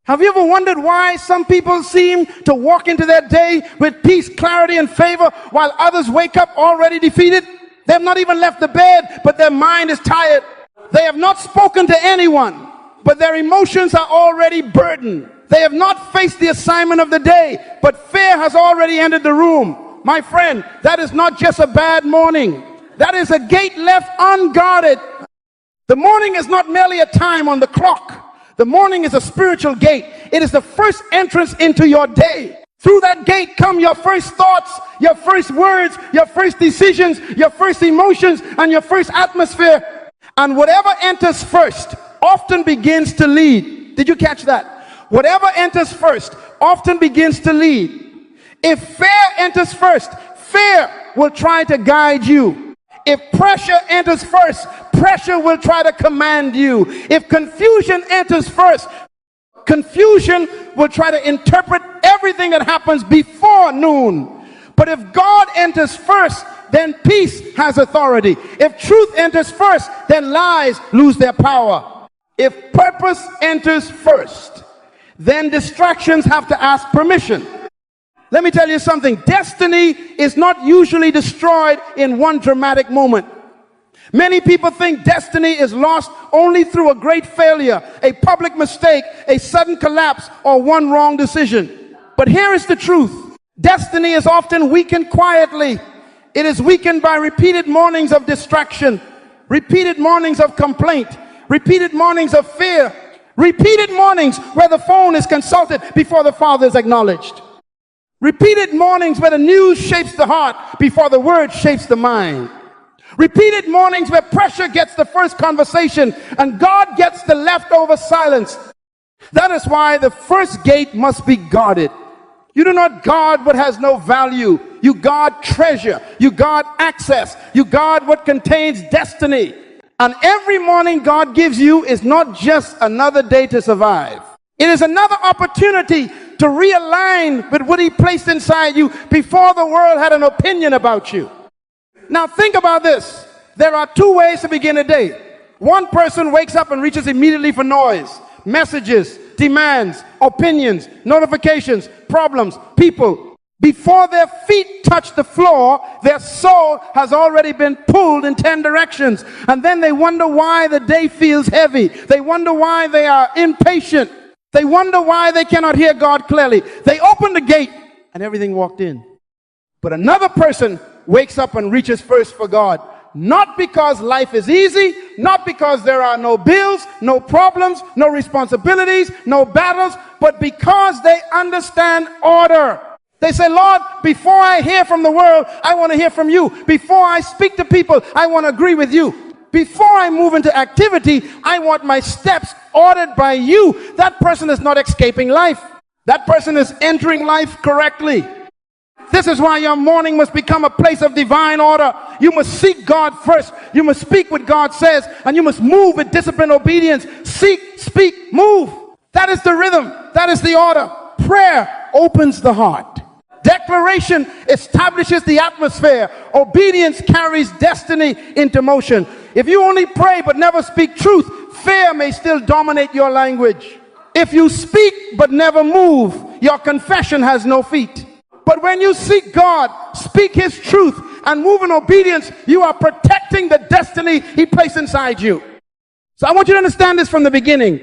Have you ever wondered why some people seem to walk into their day with peace, clarity, and favor, while others wake up already defeated? They have not even left the bed, but their mind is tired. They have not spoken to anyone, but their emotions are already burdened. They have not faced the assignment of the day, but fear has already entered the room. My friend, that is not just a bad morning. That is a gate left unguarded. The morning is not merely a time on the clock. The morning is a spiritual gate. It is the first entrance into your day. Through that gate come your first thoughts, your first words, your first decisions, your first emotions, and your first atmosphere. And whatever enters first often begins to lead. Did you catch that? Whatever enters first often begins to lead. If fear enters first, fear will try to guide you. If pressure enters first, pressure will try to command you. If confusion enters first, confusion will try to interpret everything that happens before noon. But if God enters first, then peace has authority. If truth enters first, then lies lose their power. If purpose enters first, then distractions have to ask permission. Let me tell you something. Destiny is not usually destroyed in one dramatic moment. Many people think destiny is lost only through a great failure, a public mistake, a sudden collapse, or one wrong decision. But here is the truth. Destiny is often weakened quietly. It is weakened by repeated mornings of distraction, repeated mornings of complaint, repeated mornings of fear, repeated mornings where the phone is consulted before the Father is acknowledged. Repeated mornings where the news shapes the heart before the word shapes the mind. Repeated mornings where pressure gets the first conversation and God gets the leftover silence. That is why the first gate must be guarded. You do not guard what has no value. You guard treasure. You guard access. You guard what contains destiny. And every morning God gives you is not just another day to survive. It is another opportunity to realign with what He placed inside you before the world had an opinion about you. Now think about this. There are two ways to begin a day. One person wakes up and reaches immediately for noise, messages, demands, opinions, notifications, problems, people. Before their feet touch the floor, their soul has already been pulled in 10 directions. And then they wonder why the day feels heavy. They wonder why they are impatient. They wonder why they cannot hear God clearly. They open the gate and everything walked in. But another person wakes up and reaches first for God. Not because life is easy, not because there are no bills, no problems, no responsibilities, no battles, but because they understand order. They say, Lord, before I hear from the world, I want to hear from you. Before I speak to people, I want to agree with you. Before I move into activity, I want my steps ordered by you. That person is not escaping life. That person is entering life correctly. This is why your morning must become a place of divine order. You must seek God first. You must speak what God says, and you must move with disciplined obedience. Seek, speak, move. That is the rhythm. That is the order. Prayer opens the heart. Declaration establishes the atmosphere. Obedience carries destiny into motion. If you only pray but never speak truth, fear may still dominate your language. If you speak but never move, your confession has no feet. But when you seek God, speak His truth, and move in obedience, you are protecting the destiny He placed inside you. So I want you to understand this from the beginning.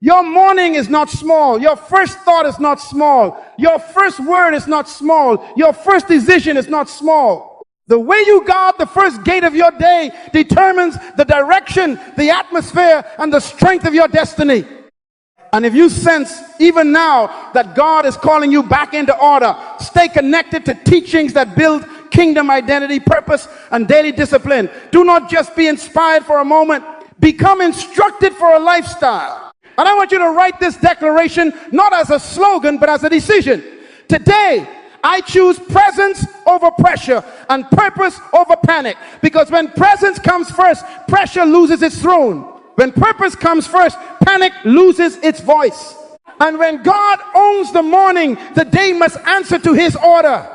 Your morning is not small. Your first thought is not small. Your first word is not small. Your first decision is not small. The way you guard the first gate of your day determines the direction, the atmosphere, and the strength of your destiny. And if you sense even now that God is calling you back into order, stay connected to teachings that build kingdom identity, purpose, and daily discipline. Do not just be inspired for a moment. Become instructed for a lifestyle. And I want you to write this declaration not as a slogan, but as a decision. Today, I choose presence over pressure and purpose over panic. Because when presence comes first, pressure loses its throne. When purpose comes first, panic loses its voice. And when God owns the morning, the day must answer to His order.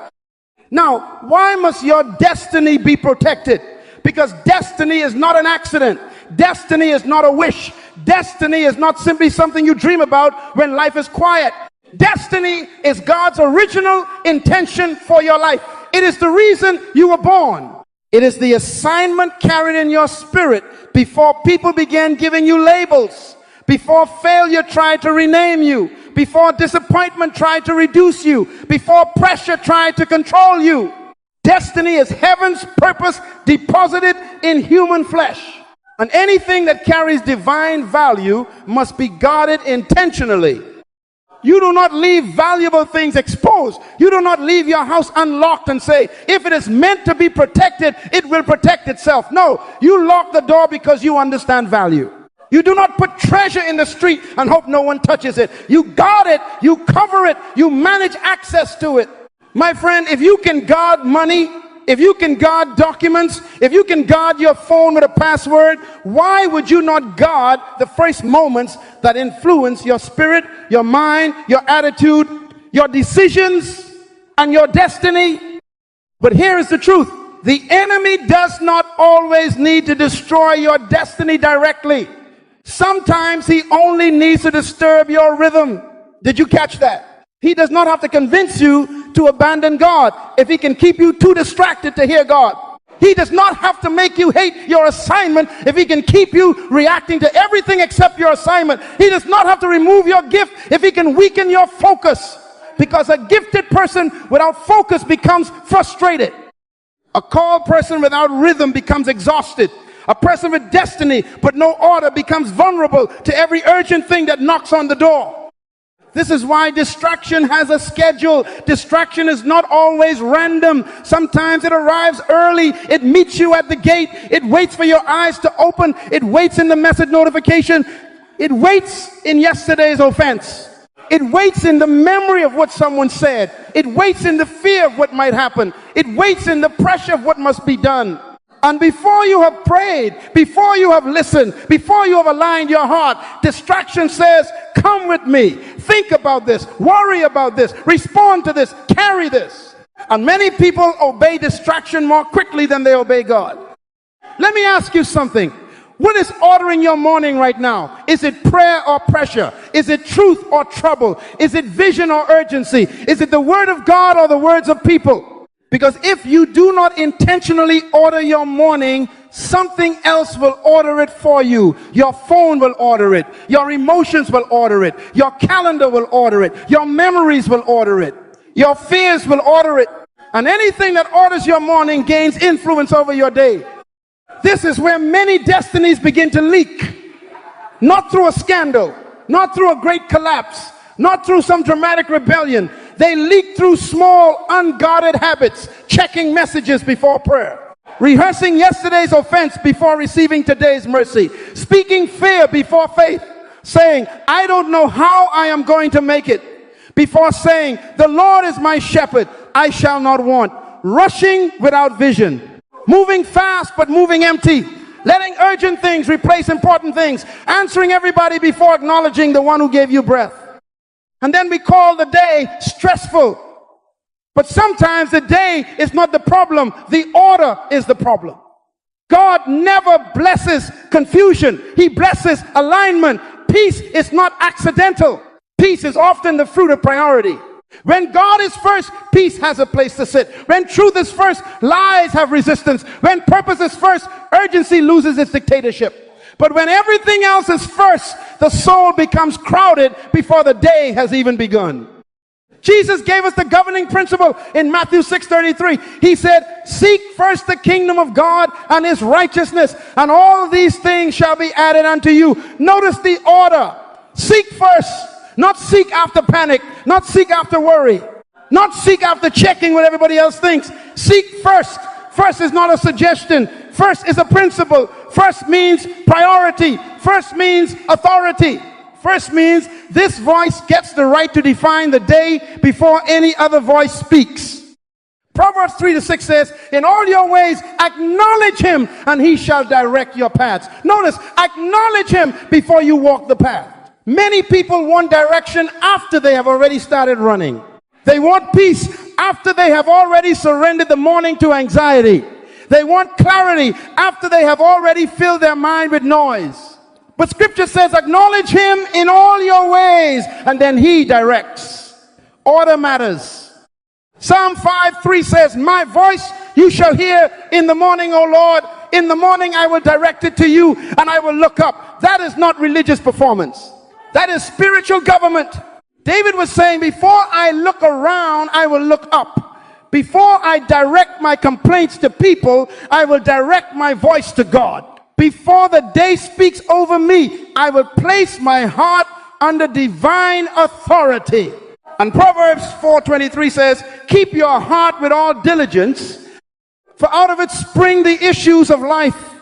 Now, why must your destiny be protected? Because destiny is not an accident. Destiny is not a wish. Destiny is not simply something you dream about when life is quiet. Destiny is God's original intention for your life. It is the reason you were born. It is the assignment carried in your spirit before people began giving you labels, before failure tried to rename you, before disappointment tried to reduce you, before pressure tried to control you. Destiny is heaven's purpose deposited in human flesh. And anything that carries divine value must be guarded intentionally. You do not leave valuable things exposed. You do not leave your house unlocked and say, if it is meant to be protected, it will protect itself. No, you lock the door because you understand value. You do not put treasure in the street and hope no one touches it. You guard it, you cover it, you manage access to it. My friend, if you can guard money, if you can guard documents, if you can guard your phone with a password, why would you not guard the first moments that influence your spirit, your mind, your attitude, your decisions, and your destiny? But here is the truth. The enemy does not always need to destroy your destiny directly. Sometimes he only needs to disturb your rhythm. Did you catch that? He does not have to convince you to abandon God if he can keep you too distracted to hear God. He does not have to make you hate your assignment if he can keep you reacting to everything except your assignment. He does not have to remove your gift if he can weaken your focus, because a gifted person without focus becomes frustrated. A called person without rhythm becomes exhausted. A person with destiny but no order becomes vulnerable to every urgent thing that knocks on the door. This is why distraction has a schedule. Distraction is not always random. Sometimes it arrives early. It meets you at the gate. It waits for your eyes to open. It waits in the message notification. It waits in yesterday's offense. It waits in the memory of what someone said. It waits in the fear of what might happen. It waits in the pressure of what must be done. And before you have prayed, before you have listened, before you have aligned your heart, distraction says, come with me. Think about this. Worry about this. Respond to this. Carry this. And many people obey distraction more quickly than they obey God. Let me ask you something. What is ordering your morning right now? Is it prayer or pressure? Is it truth or trouble? Is it vision or urgency? Is it the word of God or the words of people? Because if you do not intentionally order your morning, something else will order it for you. Your phone will order it. Your emotions will order it. Your calendar will order it. Your memories will order it. Your fears will order it. And anything that orders your morning gains influence over your day. This is where many destinies begin to leak. Not through a scandal, not through a great collapse, not through some dramatic rebellion. They leak through small, unguarded habits, checking messages before prayer, rehearsing yesterday's offense before receiving today's mercy, speaking fear before faith, saying, I don't know how I am going to make it, before saying, the Lord is my shepherd, I shall not want, rushing without vision, moving fast but moving empty, letting urgent things replace important things, answering everybody before acknowledging the one who gave you breath. And then we call the day stressful. But sometimes the day is not the problem. The order is the problem. God never blesses confusion. He blesses alignment. Peace is not accidental. Peace is often the fruit of priority. When God is first, peace has a place to sit. When truth is first, lies have resistance. When purpose is first, urgency loses its dictatorship. But when everything else is first, the soul becomes crowded before the day has even begun. Jesus gave us the governing principle in Matthew 6:33. He said, seek first the kingdom of God and his righteousness, and all these things shall be added unto you. Notice the order. Seek first, not seek after panic, not seek after worry, not seek after checking what everybody else thinks. Seek first. First is not a suggestion. First is a principle. First means priority. First means authority. First means this voice gets the right to define the day before any other voice speaks. Proverbs 3:6 says, in all your ways acknowledge him and he shall direct your paths. Notice, acknowledge him before you walk the path. Many people want direction after they have already started running. They want peace after they have already surrendered the morning to anxiety. They want clarity after they have already filled their mind with noise. But scripture says, acknowledge him in all your ways, and then he directs. Order matters. Psalm 5:3 says, my voice you shall hear in the morning, O Lord. In the morning I will direct it to you, and I will look up. That is not religious performance. That is spiritual government. David was saying, before I look around, I will look up. Before I direct my complaints to people, I will direct my voice to God. Before the day speaks over me, I will place my heart under divine authority. And Proverbs 4:23 says, keep your heart with all diligence, for out of it spring the issues of life.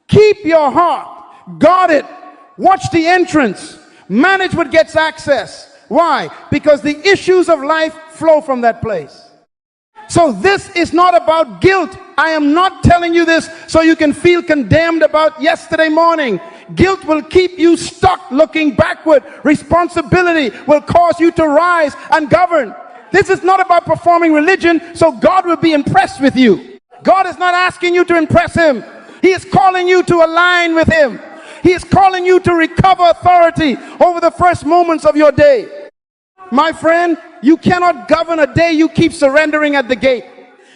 Keep your heart, guard it, watch the entrance, manage what gets access. Why? Because the issues of life flow from that place. So this is not about guilt. I am not telling you this so you can feel condemned about yesterday morning. Guilt will keep you stuck looking backward. Responsibility will cause you to rise and govern. This is not about performing religion so God will be impressed with you. God is not asking you to impress him. He is calling you to align with him. He is calling you to recover authority over the first moments of your day. My friend, you cannot govern a day you keep surrendering at the gate.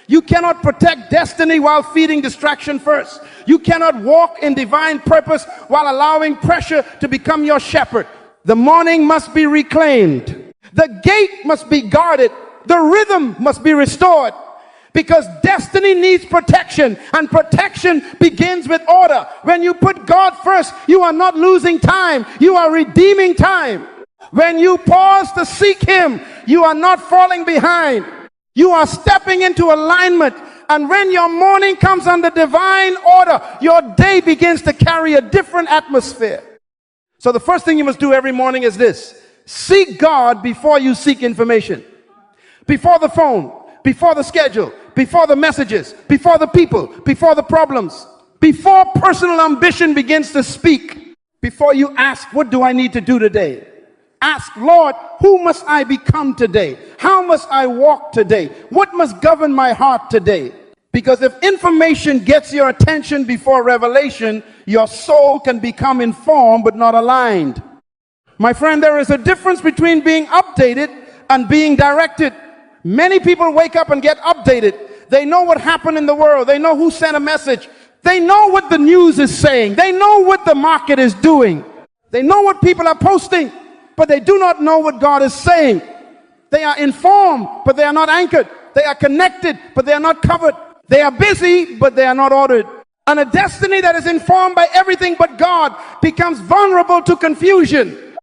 You cannot protect destiny while feeding distraction first. You cannot walk in divine purpose while allowing pressure to become your shepherd. The morning must be reclaimed. The gate must be guarded. The rhythm must be restored. Because destiny needs protection, and protection begins with order. When you put God first, you are not losing time. You are redeeming time. When you pause to seek him, you are not falling behind. You are stepping into alignment. And when your morning comes under divine order, your day begins to carry a different atmosphere. So the first thing you must do every morning is this: seek God before you seek information. Before the phone, before the schedule, before the messages, before the people, before the problems, before personal ambition begins to speak. Before you ask, what do I need to do today? Ask, Lord, who must I become today? How must I walk today? What must govern my heart today? Because if information gets your attention before revelation, your soul can become informed but not aligned. My friend, there is a difference between being updated and being directed. Many people wake up and get updated. They know what happened in the world. They know who sent a message. They know what the news is saying. They know what the market is doing. They know what people are posting, but they do not know what God is saying. They are informed, but they are not anchored. They are connected, but they are not covered. They are busy, but they are not ordered. And a destiny that is informed by everything but God becomes vulnerable to confusion.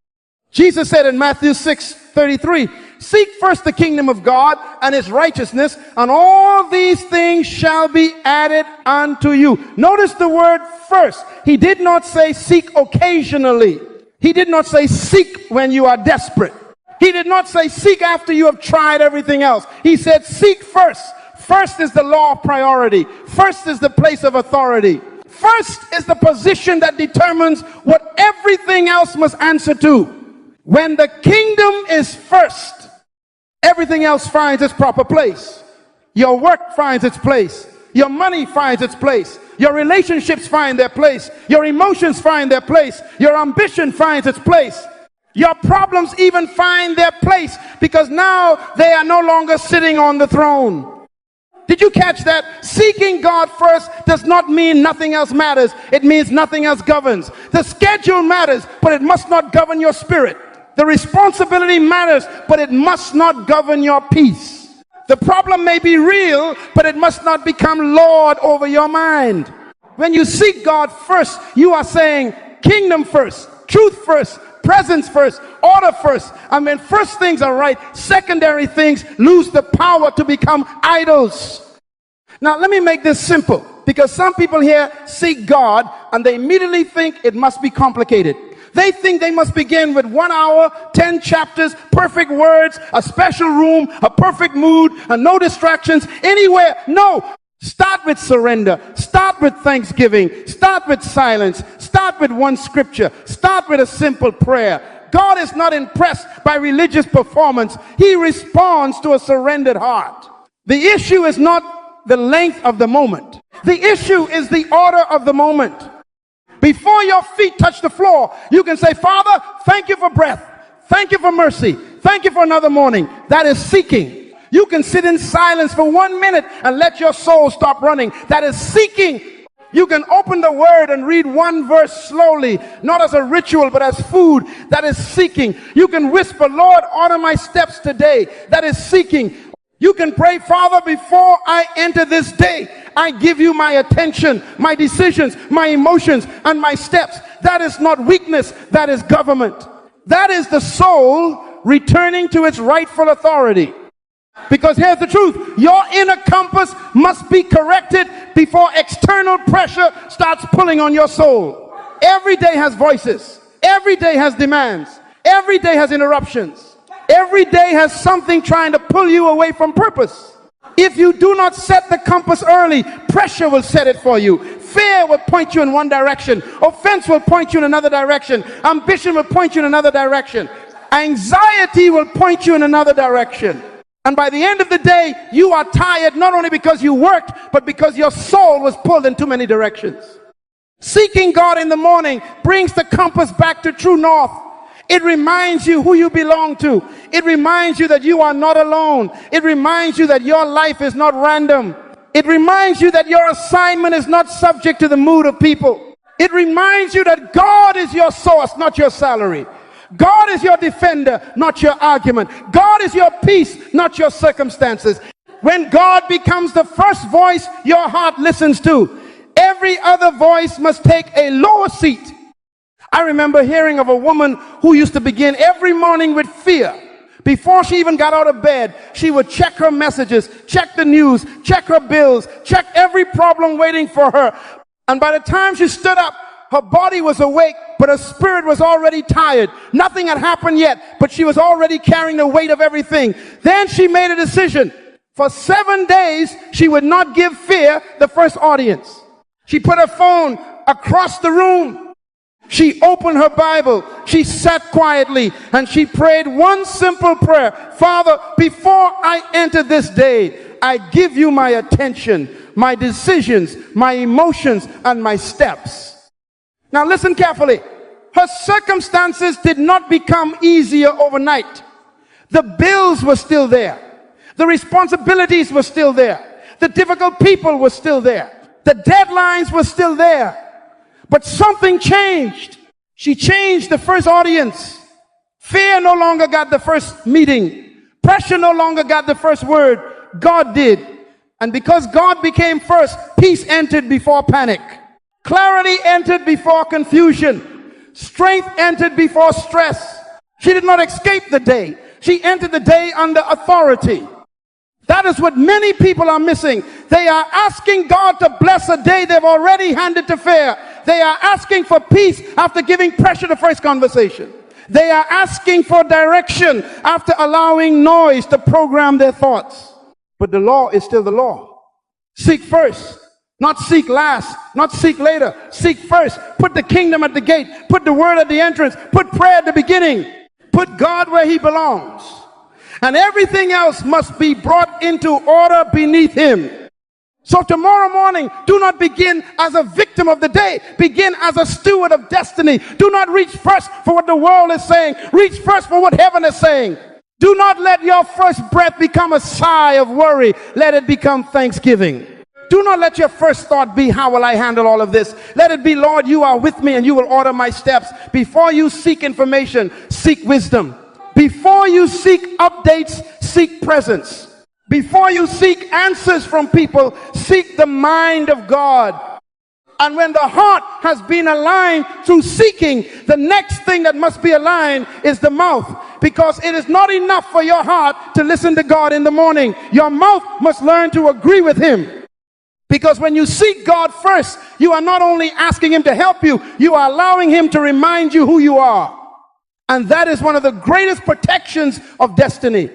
Jesus said in Matthew 6:33, seek first the kingdom of God and his righteousness, and all these things shall be added unto you. Notice the word first. He did not say seek occasionally. He did not say seek when you are desperate. He did not say seek after you have tried everything else. He said seek first. First is the law of priority. First is the place of authority. First is the position that determines what everything else must answer to. When the kingdom is first, everything else finds its proper place. Your work finds its place. Your money finds its place. Your relationships find their place. Your emotions find their place. Your ambition finds its place. Your problems even find their place, because now they are no longer sitting on the throne. Did you catch that? Seeking God first does not mean nothing else matters. It means nothing else governs. The schedule matters, but it must not govern your spirit. The responsibility matters, but it must not govern your peace. The problem may be real, but it must not become Lord over your mind. When you seek God first, you are saying kingdom first, truth first, presence first, order first. And when first things are right, secondary things lose the power to become idols. Now let me make this simple, because some people here seek God and they immediately think it must be complicated. They think they must begin with 1 hour, 10 chapters, perfect words, a special room, a perfect mood, and no distractions anywhere. No. Start with surrender. Start with thanksgiving. Start with silence. Start with one scripture. Start with a simple prayer. God is not impressed by religious performance. He responds to a surrendered heart. The issue is not the length of the moment. The issue is the order of the moment. Before your feet touch the floor, you can say, Father, thank you for breath. Thank you for mercy. Thank you for another morning. That is seeking. You can sit in silence for 1 minute and let your soul stop running. That is seeking. You can open the word and read one verse slowly, not as a ritual, but as food. That is seeking. You can whisper, Lord, order my steps today. That is seeking. You can pray, Father, before I enter this day, I give you my attention, my decisions, my emotions, and my steps. That is not weakness. That is government. That is the soul returning to its rightful authority. Because here's the truth. Your inner compass must be corrected before external pressure starts pulling on your soul. Every day has voices. Every day has demands. Every day has interruptions. Every day has something trying to pull you away from purpose. If you do not set the compass early, pressure will set it for you. Fear will point you in one direction. Offense will point you in another direction. Ambition will point you in another direction. Anxiety will point you in another direction. And by the end of the day, you are tired not only because you worked, but because your soul was pulled in too many directions. Seeking God in the morning brings the compass back to true north. It reminds you who you belong to. It reminds you that you are not alone. It reminds you that your life is not random. It reminds you that your assignment is not subject to the mood of people. It reminds you that God is your source, not your salary. God is your defender, not your argument. God is your peace, not your circumstances. When God becomes the first voice your heart listens to, every other voice must take a lower seat. I remember hearing of a woman who used to begin every morning with fear. Before she even got out of bed, she would check her messages, check the news, check her bills, check every problem waiting for her. And by the time she stood up, her body was awake, but her spirit was already tired. Nothing had happened yet, but she was already carrying the weight of everything. Then she made a decision. For 7 days, she would not give fear the first audience. She put her phone across the room. She opened her Bible. She sat quietly and she prayed one simple prayer. Father, before I enter this day, I give you my attention, my decisions, my emotions, and my steps. Now listen carefully. Her circumstances did not become easier overnight. The bills were still there. The responsibilities were still there. The difficult people were still there. The deadlines were still there. But something changed. She changed the first audience. Fear no longer got the first meeting. Pressure no longer got the first word. God did. And because God became first, peace entered before panic. Clarity entered before confusion. Strength entered before stress. She did not escape the day. She entered the day under authority. That is what many people are missing. They are asking God to bless a day they've already handed to fear. They are asking for peace after giving pressure to first conversation. They are asking for direction after allowing noise to program their thoughts. But the law is still the law. Seek first, not seek last, not seek later. Seek first. Put the kingdom at the gate. Put the word at the entrance. Put prayer at the beginning. Put God where he belongs. And everything else must be brought into order beneath him. So tomorrow morning, do not begin as a victim of the day. Begin as a steward of destiny. Do not reach first for what the world is saying. Reach first for what heaven is saying. Do not let your first breath become a sigh of worry. Let it become thanksgiving. Do not let your first thought be, how will I handle all of this? Let it be, Lord, you are with me and you will order my steps. Before you seek information, seek wisdom. Before you seek updates, seek presence. Before you seek answers from people, seek the mind of God. And when the heart has been aligned through seeking, the next thing that must be aligned is the mouth. Because it is not enough for your heart to listen to God in the morning. Your mouth must learn to agree with him. Because when you seek God first, you are not only asking him to help you, you are allowing him to remind you who you are. And that is one of the greatest protections of destiny.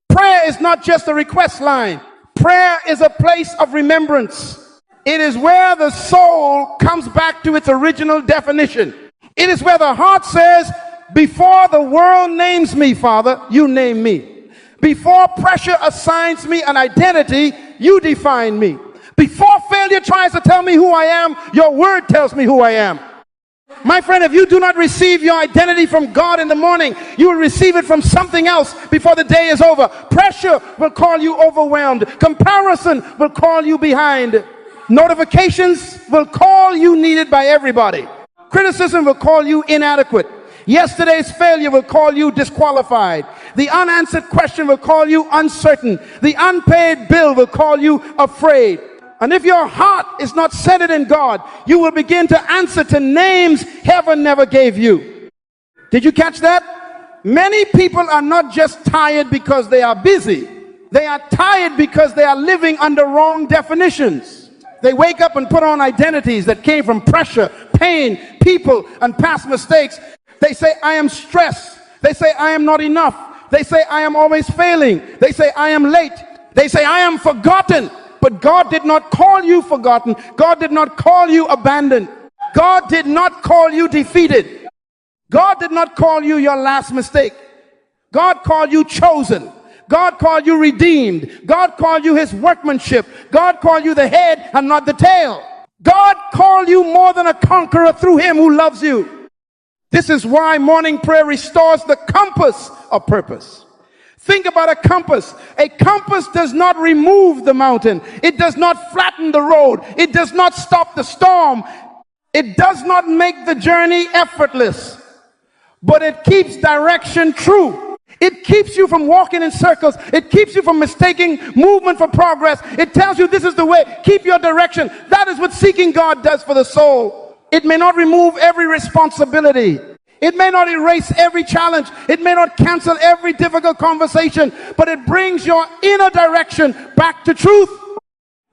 Prayer is not just a request line. Prayer is a place of remembrance. It is where the soul comes back to its original definition. It is where the heart says, before the world names me, Father, you name me. Before pressure assigns me an identity, you define me. Before failure tries to tell me who I am, your word tells me who I am. My friend, if you do not receive your identity from God in the morning, you will receive it from something else before the day is over. Pressure will call you overwhelmed. Comparison will call you behind. Notifications will call you needed by everybody. Criticism will call you inadequate. Yesterday's failure will call you disqualified. The unanswered question will call you uncertain. The unpaid bill will call you afraid. And if your heart is not centered in God, you will begin to answer to names heaven never gave you. Did you catch that? Many people are not just tired because they are busy. They are tired because they are living under wrong definitions. They wake up and put on identities that came from pressure, pain, people, and past mistakes. They say, I am stressed. They say, I am not enough. They say, I am always failing. They say, I am late. They say, I am forgotten. But God did not call you forgotten. God did not call you abandoned. God did not call you defeated. God did not call you your last mistake. God called you chosen. God called you redeemed. God called you his workmanship. God called you the head and not the tail. God called you more than a conqueror through him who loves you. This is why morning prayer restores the compass of purpose. Think about a compass. A compass does not remove the mountain. It does not flatten the road. It does not stop the storm. It does not make the journey effortless. But it keeps direction true. It keeps you from walking in circles. It keeps you from mistaking movement for progress. It tells you this is the way. Keep your direction. That is what seeking God does for the soul. It may not remove every responsibility. It may not erase every challenge. It may not cancel every difficult conversation, but it brings your inner direction back to truth.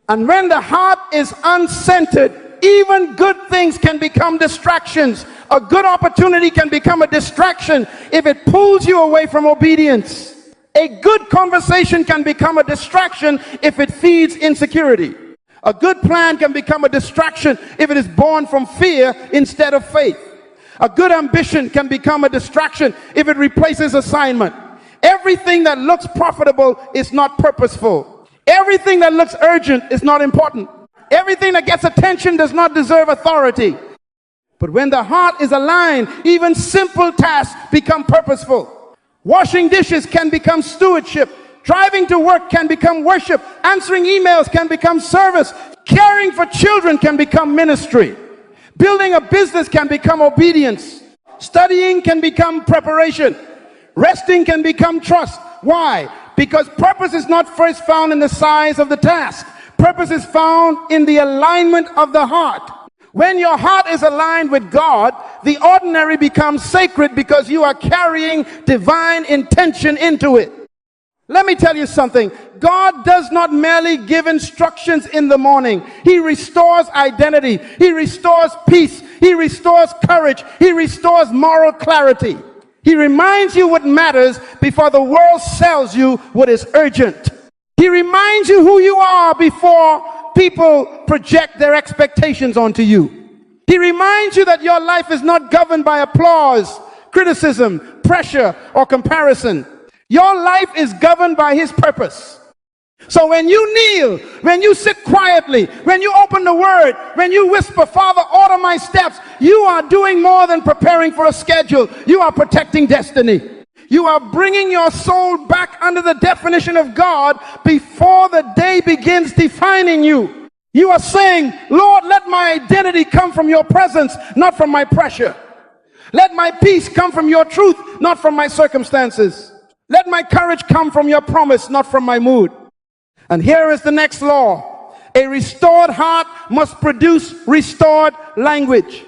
And when the heart is uncentered, even good things can become distractions. A good opportunity can become a distraction if it pulls you away from obedience. A good conversation can become a distraction if it feeds insecurity. A good plan can become a distraction if it is born from fear instead of faith. A good ambition can become a distraction if it replaces assignment. Everything that looks profitable is not purposeful. Everything that looks urgent is not important. Everything that gets attention does not deserve authority. But when the heart is aligned, even simple tasks become purposeful. Washing dishes can become stewardship. Driving to work can become worship. Answering emails can become service. Caring for children can become ministry. Building a business can become obedience. Studying can become preparation. Resting can become trust. Why? Because purpose is not first found in the size of the task. Purpose is found in the alignment of the heart. When your heart is aligned with God, the ordinary becomes sacred because you are carrying divine intention into it. Let me tell you something. God does not merely give instructions in the morning. He restores identity. He restores peace. He restores courage. He restores moral clarity. He reminds you what matters before the world sells you what is urgent. He reminds you who you are before people project their expectations onto you. He reminds you that your life is not governed by applause, criticism, pressure, or comparison. Your life is governed by his purpose. So when you kneel, when you sit quietly, when you open the word, when you whisper, Father, order my steps, you are doing more than preparing for a schedule. You are protecting destiny. You are bringing your soul back under the definition of God before the day begins defining you. You are saying, Lord, let my identity come from your presence, not from my pressure. Let my peace come from your truth, not from my circumstances. Let my courage come from your promise, not from my mood. And here is the next law. A restored heart must produce restored language.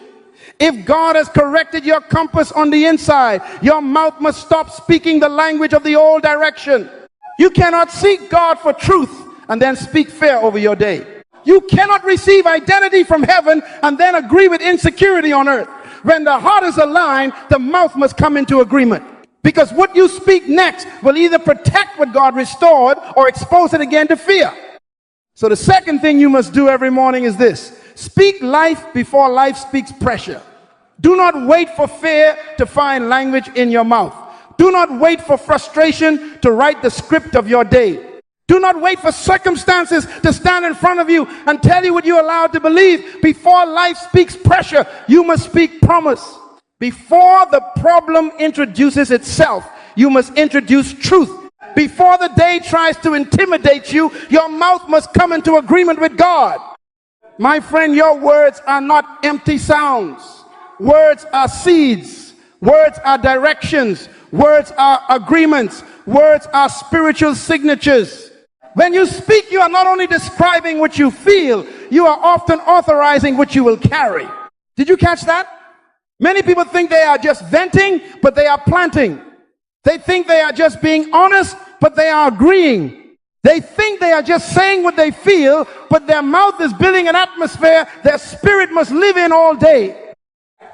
If God has corrected your compass on the inside, your mouth must stop speaking the language of the old direction. You cannot seek God for truth and then speak fear over your day. You cannot receive identity from heaven and then agree with insecurity on earth. When the heart is aligned, the mouth must come into agreement. Because what you speak next will either protect what God restored or expose it again to fear. So the second thing you must do every morning is this. Speak life before life speaks pressure. Do not wait for fear to find language in your mouth. Do not wait for frustration to write the script of your day. Do Do not wait for circumstances to stand in front of you and tell you what you're allowed to believe. Before life speaks pressure, you must speak promise. Before the problem introduces itself, you must introduce truth. Before the day tries to intimidate you, your mouth must come into agreement with God. My friend, your words are not empty sounds. Words are seeds. Words are directions. Words are agreements. Words are spiritual signatures. When you speak, you are not only describing what you feel, you are often authorizing what you will carry. Did you catch that? Many people think they are just venting, but they are planting. They think they are just being honest, but they are agreeing. They think they are just saying what they feel, but their mouth is building an atmosphere their spirit must live in all day.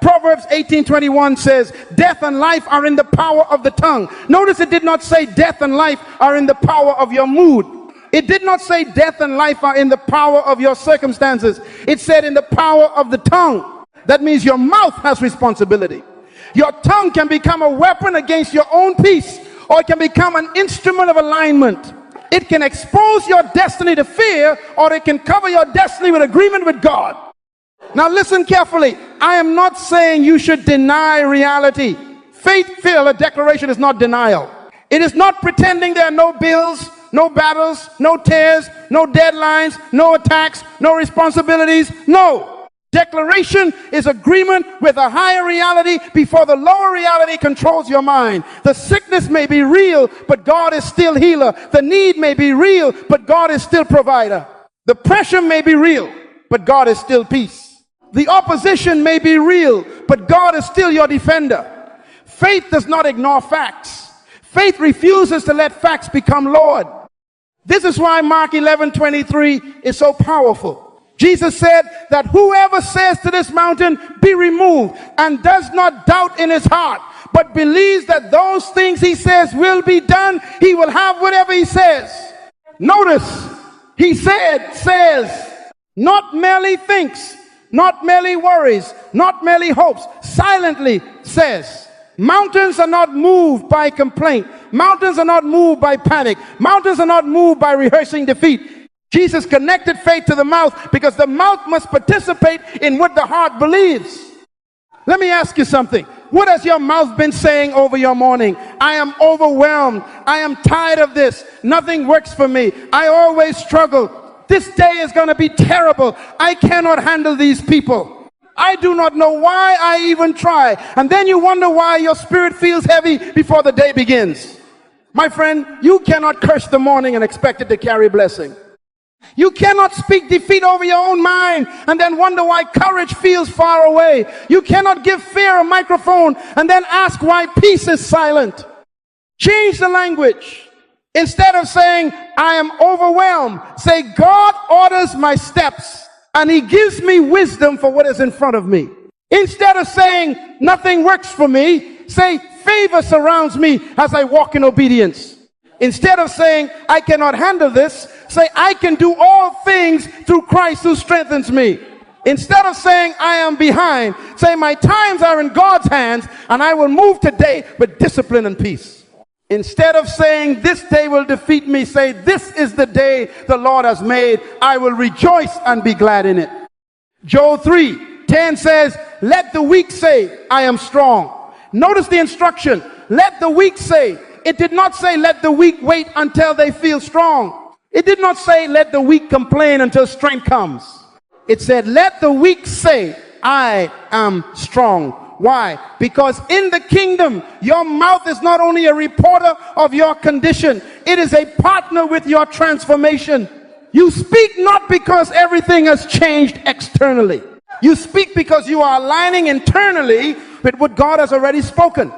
Proverbs 18:21 says, death and life are in the power of the tongue. Notice it did not say death and life are in the power of your mood. It did not say death and life are in the power of your circumstances. It said in the power of the tongue. That means your mouth has responsibility. Your tongue can become a weapon against your own peace, or it can become an instrument of alignment. It can expose your destiny to fear, or it can cover your destiny with agreement with God. Now listen carefully. I am not saying you should deny reality. Faith-filled declaration is not denial. It is not pretending there are no bills, no battles, no tears, no deadlines, no attacks, no responsibilities. No. Declaration is agreement with a higher reality before the lower reality controls your mind. The sickness may be real, but God is still healer. The need may be real, but God is still provider. The pressure may be real, but God is still peace. The opposition may be real, but God is still your defender. Faith does not ignore facts. Faith refuses to let facts become Lord. This is why Mark 11:23 is so powerful. Jesus said that whoever says to this mountain, be removed, and does not doubt in his heart, but believes that those things he says will be done, he will have whatever he says. Notice, he says, not merely thinks, not merely worries, not merely hopes, silently says. Mountains are not moved by complaint. Mountains are not moved by panic. Mountains are not moved by rehearsing defeat. Jesus connected faith to the mouth because the mouth must participate in what the heart believes. Let me ask you something. What has your mouth been saying over your morning? I am overwhelmed. I am tired of this. Nothing works for me. I always struggle. This day is going to be terrible. I cannot handle these people. I do not know why I even try. And then you wonder why your spirit feels heavy before the day begins. My friend, you cannot curse the morning and expect it to carry blessing. You cannot speak defeat over your own mind and then wonder why courage feels far away. You cannot give fear a microphone and then ask why peace is silent. Change the language. Instead of saying, I am overwhelmed, say, God orders my steps and he gives me wisdom for what is in front of me. Instead of saying, nothing works for me, say, favor surrounds me as I walk in obedience. Instead of saying, I cannot handle this, say, I can do all things through Christ who strengthens me. Instead of saying, I am behind, say, my times are in God's hands and I will move today with discipline and peace. Instead of saying, this day will defeat me, say, this is the day the Lord has made. I will rejoice and be glad in it. Job 3:10 says, let the weak say, I am strong. Notice the instruction. Let the weak say. It did not say, let the weak wait until they feel strong. It did not say, let the weak complain until strength comes. It said, let the weak say, I am strong. Why? Because in the kingdom, your mouth is not only a reporter of your condition, it is a partner with your transformation. You speak not because everything has changed externally. You speak because you are aligning internally with what God has already spoken.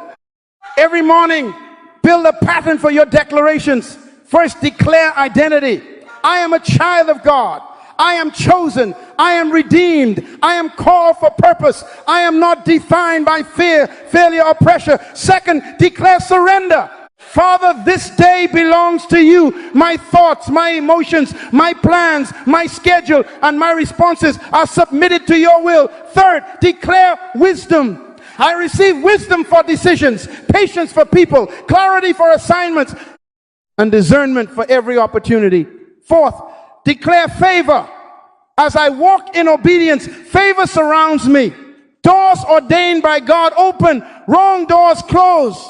Every morning, build a pattern for your declarations. First, declare identity. I am a child of God. I am chosen. I am redeemed. I am called for purpose. I am not defined by fear, failure, or pressure. Second, declare surrender. Father, this day belongs to you. My thoughts, my emotions, my plans, my schedule, and my responses are submitted to your will. Third, declare wisdom. I receive wisdom for decisions, patience for people, clarity for assignments, and discernment for every opportunity. Fourth, declare favor. As I walk in obedience, favor surrounds me. Doors ordained by God open, wrong doors close.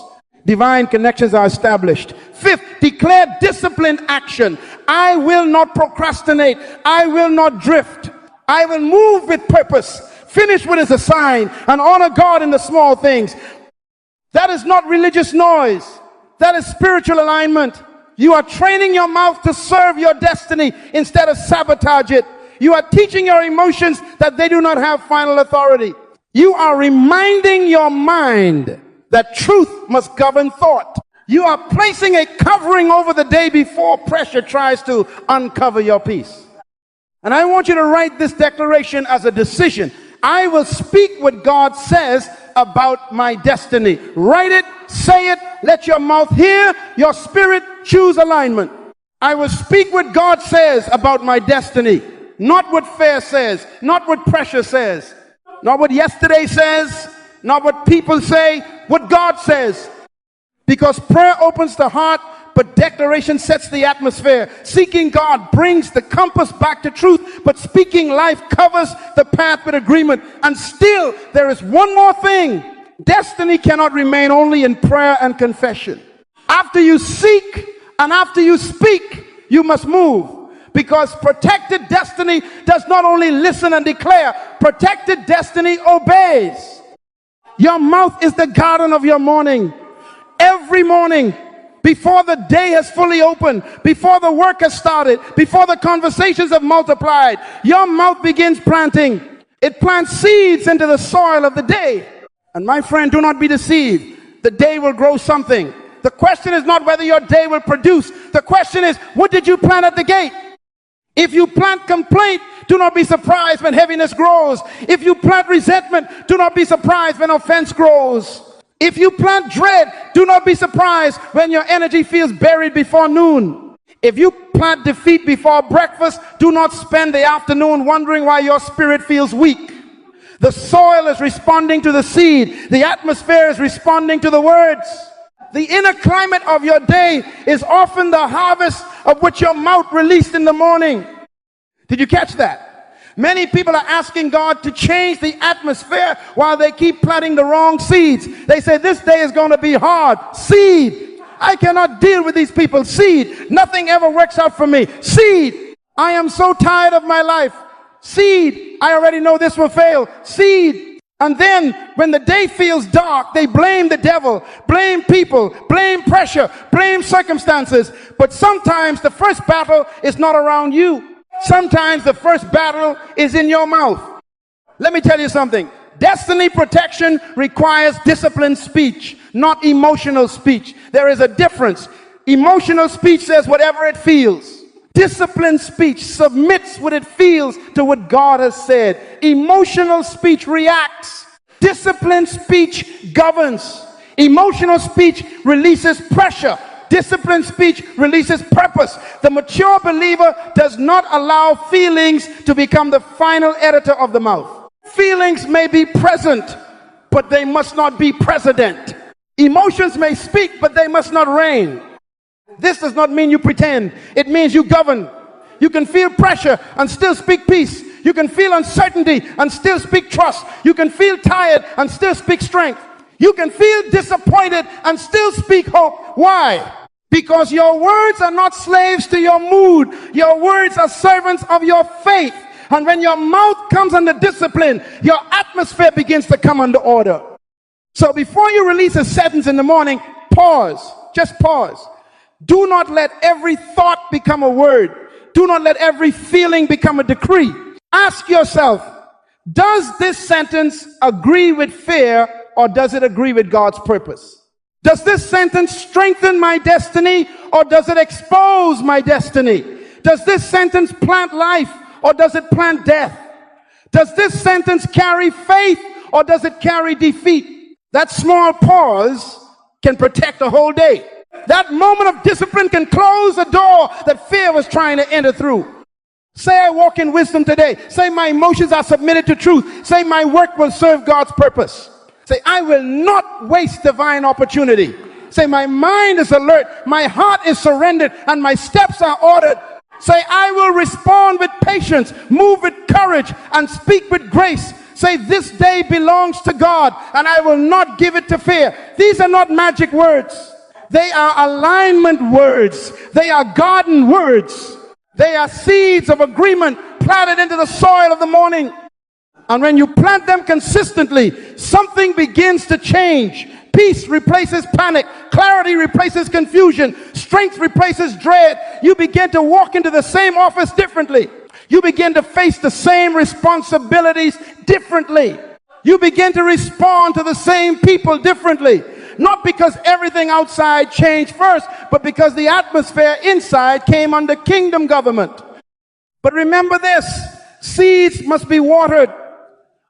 Divine connections are established. Fifth, declare disciplined action. I will not procrastinate. I will not drift. I will move with purpose, finish what is assigned, and honor God in the small things. That is not religious noise. That is spiritual alignment. You are training your mouth to serve your destiny instead of sabotage it. You are teaching your emotions that they do not have final authority. You are reminding your mind that truth must govern thought. You are placing a covering over the day before pressure tries to uncover your peace. And I want you to write this declaration as a decision. I will speak what God says about my destiny. Write it, say it, let your mouth hear, your spirit choose alignment. I will speak what God says about my destiny. Not what fear says, not what pressure says, not what yesterday says, not what people say, what God says. Because prayer opens the heart, but declaration sets the atmosphere. Seeking God brings the compass back to truth, but speaking life covers the path with agreement. And still, there is one more thing. Destiny cannot remain only in prayer and confession. After you seek and after you speak, you must move. Because protected destiny does not only listen and declare, protected destiny obeys. Your mouth is the garden of your morning. Every morning, before the day has fully opened, before the work has started, before the conversations have multiplied, your mouth begins planting. It plants seeds into the soil of the day. And my friend, do not be deceived. The day will grow something. The question is not whether your day will produce. The question is, what did you plant at the gate? If you plant complaint, do not be surprised when heaviness grows. If you plant resentment, do not be surprised when offense grows. If you plant dread, do not be surprised when your energy feels buried before noon. If you plant defeat before breakfast, do not spend the afternoon wondering why your spirit feels weak. The soil is responding to the seed. The atmosphere is responding to the words. The inner climate of your day is often the harvest of what your mouth released in the morning. Did you catch that? Many people are asking God to change the atmosphere while they keep planting the wrong seeds. They say this day is going to be hard. Seed. I cannot deal with these people. Seed. Nothing ever works out for me. Seed. I am so tired of my life. Seed. I already know this will fail. Seed. And then when the day feels dark, they blame the devil, blame people, blame pressure, blame circumstances. But sometimes the first battle is not around you. Sometimes the first battle is in your mouth. Let me tell you something. Destiny protection requires disciplined speech, not emotional speech. There is a difference. Emotional speech says whatever it feels. Disciplined speech submits what it feels to what God has said. Emotional speech reacts. Disciplined speech governs. Emotional speech releases pressure. Disciplined speech releases purpose. The mature believer does not allow feelings to become the final editor of the mouth. Feelings may be present, but they must not be president. Emotions may speak, but they must not reign. This does not mean you pretend. It means you govern. You can feel pressure and still speak peace. You can feel uncertainty and still speak trust. You can feel tired and still speak strength. You can feel disappointed and still speak hope. Why? Because your words are not slaves to your mood. Your words are servants of your faith. And when your mouth comes under discipline, your atmosphere begins to come under order. So before you release a sentence in the morning, pause. Just pause. Do not let every thought become a word. Do not let every feeling become a decree. Ask yourself, does this sentence agree with fear or does it agree with God's purpose? Does this sentence strengthen my destiny or does it expose my destiny? Does this sentence plant life or does it plant death? Does this sentence carry faith or does it carry defeat? That small pause can protect a whole day. That moment of discipline can close a door that fear was trying to enter through. Say I walk in wisdom today. Say my emotions are submitted to truth. Say my work will serve God's purpose. Say I will not waste divine opportunity. Say, my mind is alert, my heart is surrendered, and my steps are ordered. Say, I will respond with patience, move with courage, and speak with grace. Say, this day belongs to God, and I will not give it to fear. These are not magic words. They are alignment words. They are garden words. They are seeds of agreement planted into the soil of the morning. And when you plant them consistently, something begins to change. Peace replaces panic. Clarity replaces confusion. Strength replaces dread. You begin to walk into the same office differently. You begin to face the same responsibilities differently. You begin to respond to the same people differently. Not because everything outside changed first, but because the atmosphere inside came under kingdom government. But remember this, seeds must be watered.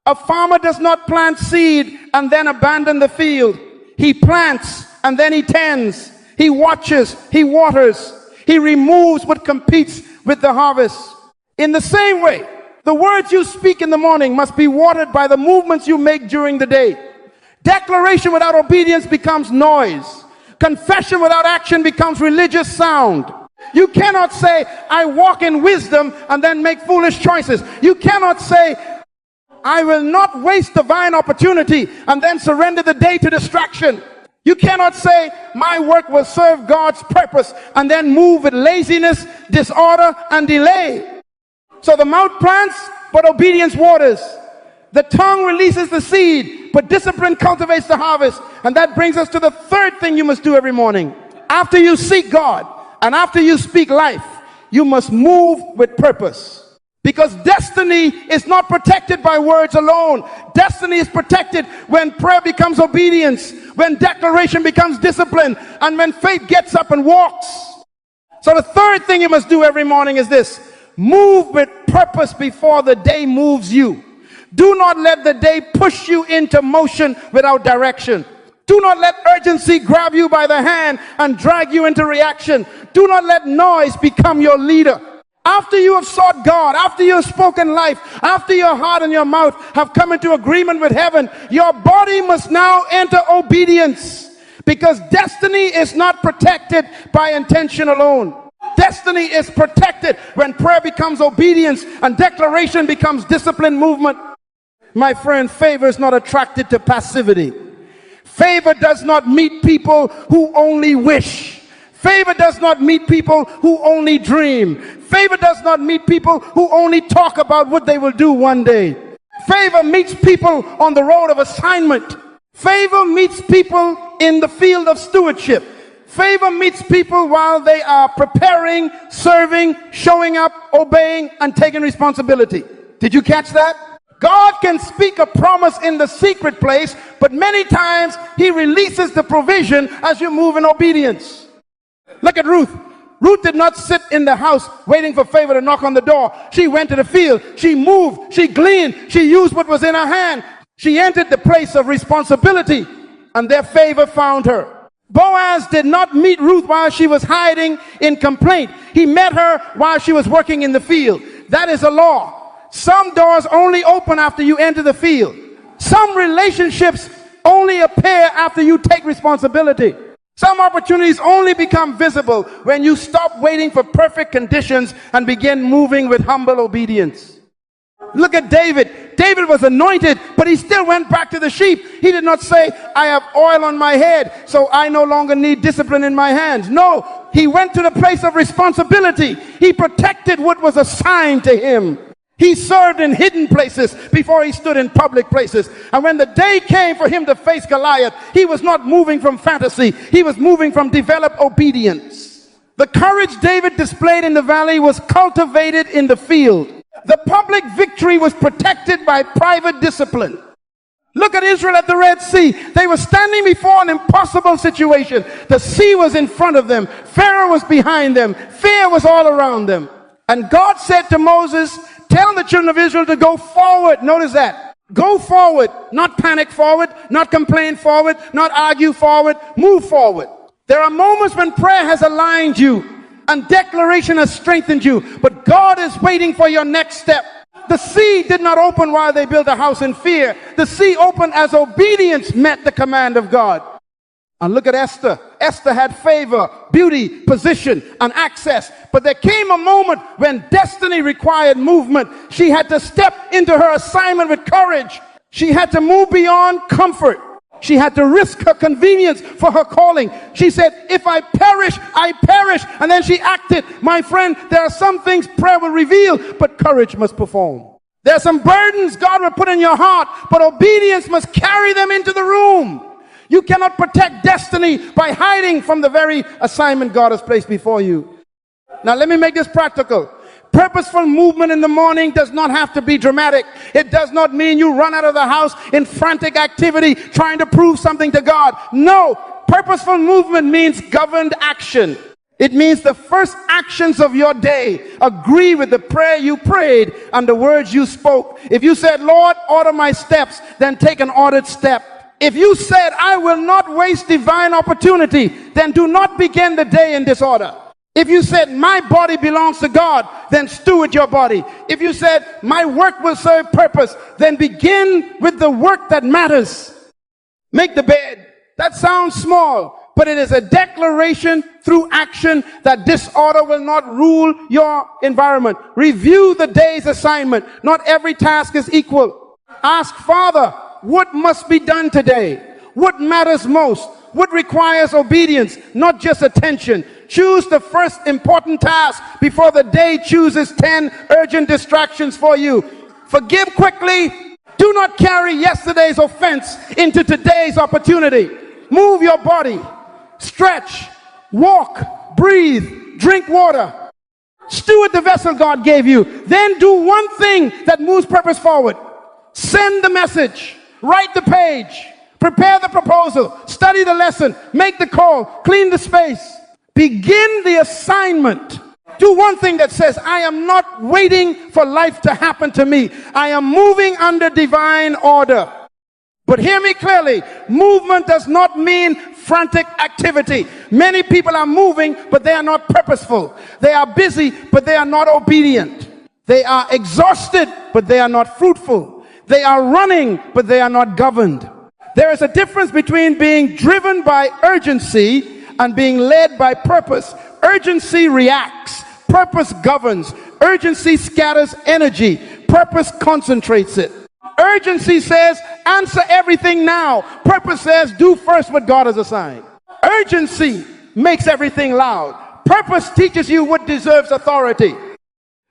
A farmer does not plant seed and then abandon the field. He plants and then he tends. He watches, he waters. He removes what competes with the harvest. In the same way, the words you speak in the morning must be watered by the movements you make during the day. Declaration without obedience becomes noise. Confession without action becomes religious sound. You cannot say, I walk in wisdom, and then make foolish choices. You cannot say, I will not waste divine opportunity, and then surrender the day to distraction. You cannot say, my work will serve God's purpose, and then move with laziness, disorder, and delay. So the mouth plants, but obedience waters. The tongue releases the seed, but discipline cultivates the harvest. And that brings us to the third thing you must do every morning. After you seek God, and after you speak life, you must move with purpose. Because destiny is not protected by words alone. Destiny is protected when prayer becomes obedience, when declaration becomes discipline, and when faith gets up and walks. So the third thing you must do every morning is this: move with purpose before the day moves you. Do not let the day push you into motion without direction. Do not let urgency grab you by the hand and drag you into reaction. Do not let noise become your leader. After you have sought God, after you have spoken life, after your heart and your mouth have come into agreement with heaven, your body must now enter obedience. Because destiny is not protected by intention alone. Destiny is protected when prayer becomes obedience and declaration becomes disciplined movement. My friend, favor is not attracted to passivity. Favor does not meet people who only wish. Favor does not meet people who only dream. Favor does not meet people who only talk about what they will do one day. Favor meets people on the road of assignment. Favor meets people in the field of stewardship. Favor meets people while they are preparing, serving, showing up, obeying, and taking responsibility. Did you catch that? God can speak a promise in the secret place, but many times he releases the provision as you move in obedience. Look at Ruth. Ruth did not sit in the house waiting for favor to knock on the door. She went to the field. She moved. She gleaned. She used what was in her hand. She entered the place of responsibility, and their favor found her. Boaz did not meet Ruth while she was hiding in complaint. He met her while she was working in the field. That is a law. Some doors only open after you enter the field. Some relationships only appear after you take responsibility. Some opportunities only become visible when you stop waiting for perfect conditions and begin moving with humble obedience. Look at David. David was anointed, but he still went back to the sheep. He did not say, I have oil on my head, so I no longer need discipline in my hands. No, he went to the place of responsibility. He protected what was assigned to him. He served in hidden places before he stood in public places. And when the day came for him to face Goliath, he was not moving from fantasy. He was moving from developed obedience. The courage David displayed in the valley was cultivated in the field. The public victory was protected by private discipline. Look at Israel at the Red Sea. They were standing before an impossible situation. The sea was in front of them. Pharaoh was behind them. Fear was all around them. And God said to Moses, tell the children of Israel to go forward. Notice that. Go forward. Not panic forward. Not complain forward. Not argue forward. Move forward. There are moments when prayer has aligned you and declaration has strengthened you, but God is waiting for your next step. The sea did not open while they built a house in fear. The sea opened as obedience met the command of God. And look at Esther. Esther had favor, beauty, position, and access. But there came a moment when destiny required movement. She had to step into her assignment with courage. She had to move beyond comfort. She had to risk her convenience for her calling. She said, if I perish, I perish. And then she acted. My friend, there are some things prayer will reveal, but courage must perform. There are some burdens God will put in your heart, but obedience must carry them into the room. You cannot protect destiny by hiding from the very assignment God has placed before you. Now let me make this practical. Purposeful movement in the morning does not have to be dramatic. It does not mean you run out of the house in frantic activity trying to prove something to God. No, purposeful movement means governed action. It means the first actions of your day agree with the prayer you prayed and the words you spoke. If you said, Lord, order my steps, then take an ordered step. If you said, I will not waste divine opportunity, then do not begin the day in disorder. If you said, my body belongs to God, then steward your body. If you said, my work will serve purpose, then begin with the work that matters. Make the bed. That sounds small, but it is a declaration through action that disorder will not rule your environment. Review the day's assignment. Not every task is equal. Ask, Father, what must be done today? What matters most? What requires obedience, not just attention? Choose the first important task before the day chooses 10 urgent distractions for you. Forgive quickly. Do not carry yesterday's offense into today's opportunity. Move your body. Stretch. Walk. Breathe. Drink water. Steward the vessel God gave you. Then do one thing that moves purpose forward. Send the message. Write the page. Prepare the proposal. Study the lesson. Make the call. Clean the space. Begin the assignment. Do one thing that says, I am not waiting for life to happen to me. I am moving under divine order. But hear me clearly. Movement does not mean frantic activity. Many people are moving, but they are not purposeful. They are busy, but they are not obedient. They are exhausted, but they are not fruitful. They are running, but they are not governed. There is a difference between being driven by urgency and being led by purpose. Urgency reacts. Purpose governs. Urgency scatters energy. Purpose concentrates it. Urgency says, answer everything now. Purpose says, do first what God has assigned. Urgency makes everything loud. Purpose teaches you what deserves authority.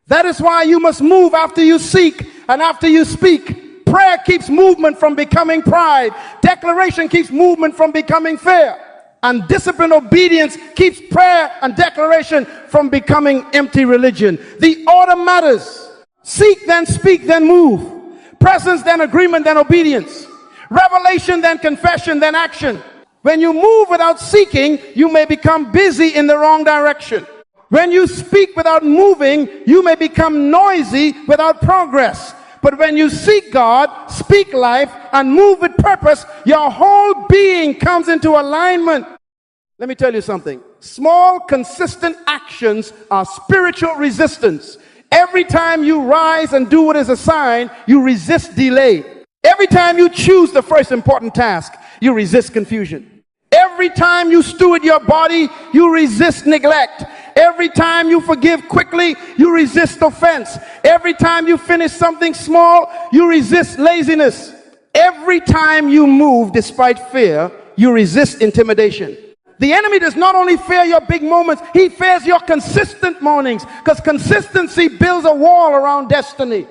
That is why you must move after you seek and after you speak. Prayer keeps movement from becoming pride. Declaration keeps movement from becoming fear. And disciplined obedience keeps prayer and declaration from becoming empty religion. The order matters. Seek, then speak, then move. Presence, then agreement, then obedience. Revelation, then confession, then action. When you move without seeking, you may become busy in the wrong direction. When you speak without moving, you may become noisy without progress. But when you seek God, speak life, and move with purpose, your whole being comes into alignment. Let me tell you something. Small, consistent actions are spiritual resistance. Every time you rise and do what is assigned, you resist delay. Every time you choose the first important task, you resist confusion. Every time you steward your body, you resist neglect. Every time you forgive quickly, you resist offense. Every time you finish something small, you resist laziness. Every time you move despite fear, you resist intimidation. The enemy does not only fear your big moments, he fears your consistent mornings, because consistency builds a wall around destiny.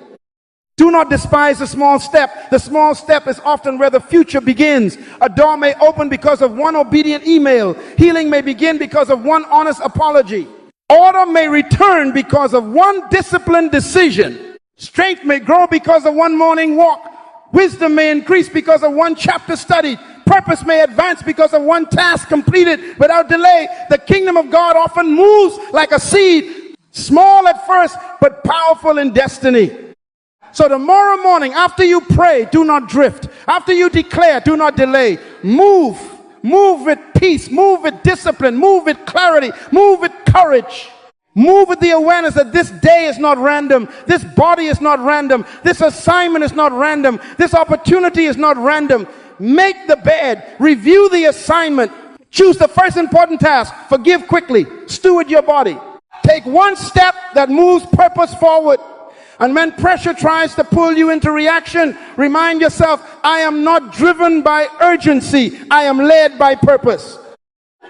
Do not despise the small step. The small step is often where the future begins. A door may open because of one obedient email. Healing may begin because of one honest apology. Order may return because of one disciplined decision. Strength may grow because of one morning walk. Wisdom may increase because of one chapter studied. Purpose may advance because of one task completed without delay. The kingdom of God often moves like a seed, small at first, but powerful in destiny. So tomorrow morning, after you pray, do not drift. After you declare, do not delay. Move. Move with peace. Move with discipline. Move with clarity. Move with courage. Move with the awareness that this day is not random. This body is not random. This assignment is not random. This opportunity is not random. Make the bed. Review the assignment. Choose the first important task. Forgive quickly. Steward your body. Take one step that moves purpose forward. And when pressure tries to pull you into reaction, remind yourself, I am not driven by urgency. I am led by purpose.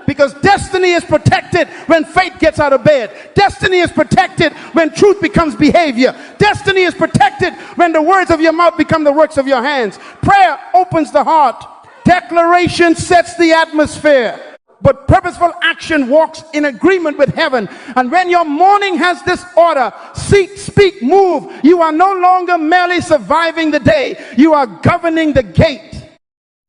Because destiny is protected when faith gets out of bed. Destiny is protected when truth becomes behavior. Destiny is protected when the words of your mouth become the works of your hands. Prayer opens the heart. Declaration sets the atmosphere. But purposeful action walks in agreement with heaven. And when your morning has this order, seek, speak, move, you are no longer merely surviving the day. You are governing the gate.